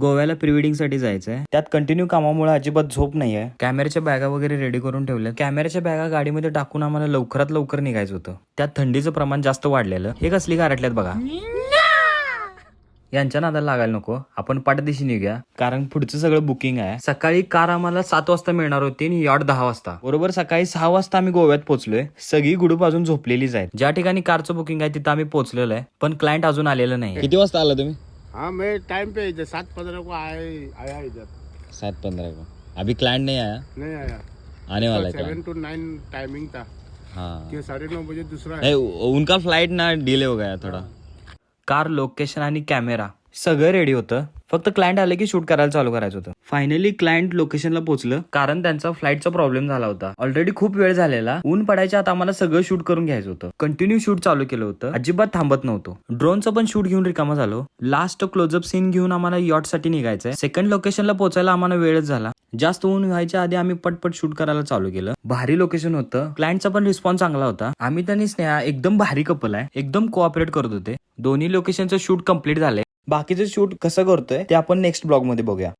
गोव्याला pre wedding साठी जायचंय. त्यात कंटिन्यू कामामुळे अजिबात झोप नाहीये. कॅमेऱ्याच्या बॅगा वगैरे रेडी करून ठेवल्या. कॅमेऱ्याच्या बॅगा गाडीमध्ये टाकून आम्हाला लवकरात लवकर निघायचं होतं. त्यात थंडीचं प्रमाण जास्त वाढलेलं. हे कसली गारटल्यात बघा. यांच्या नादाला लागायला नको. आपण पाठदिशी निघूया, कारण पुढचं सगळं बुकिंग आहे. सकाळी कार आम्हाला 7 वाजता मिळणार होती आणि यॉट 10 वाजता. बरोबर सकाळी 6 वाजता आम्ही गोव्यात पोहोचलोय. सगळी गुडूप अजून झोपलेलीच आहेत. ज्या ठिकाणी कारचं बुकिंग आहे तिथं आम्ही पोहोचलेलो आहे, पण क्लायंट अजून आलेलं नाही. किती वाजता आला तुम्ही? हाँ मैं टाइम पे इधर 7:15 को आया इधर. 7:15 को. अभी क्लाइंट नहीं आया? नहीं आया. आने वाला है 7 to 9 टाइमिंग था. हाँ. कि 9:30 बजे दूसरा है. नहीं, उनका फ्लाइट ना डिले हो गया थोडा. कार, लोकेशन आणि कॅमेरा सगळं रेडी होतं. फक्त क्लायंट आले की शूट करायला चालू करायचं होतं. फायनली क्लायंट लोकेशनला पोहोचलं, कारण त्यांचा फ्लाईटचा प्रॉब्लेम झाला होता. ऑलरेडी खूप वेळ झालेला. ऊन पडायच्या आत आम्हाला सगळं शूट करून घ्यायचं होतं. कंटिन्यू शूट चालू केलं होतं. अजिबात थांबत नव्हतो. ड्रोनचं पण शूट घेऊन रिकामा झालो. लास्ट क्लोजअप सीन घेऊन आम्हाला यॉट साठी निघायचंय. सेकंड लोकेशनला पोहोचायला आम्हाला वेळच झाला. जास्त ऊन व्हायच्या आधी आम्ही पटपट शूट करायला चालू केलं. भारी लोकेशन होतं. क्लायंटचा पण रिस्पॉन्स चांगला होता. आम्ही आणि स्नेहा एकदम भारी कपल आहे. एकदम कोऑपरेट करत होते. दोन्ही लोकेशनचं शूट कम्प्लीट झालंय. बाकीचं शूट कसं करतोय ते आपण नेक्स्ट ब्लॉग मध्ये बघूया.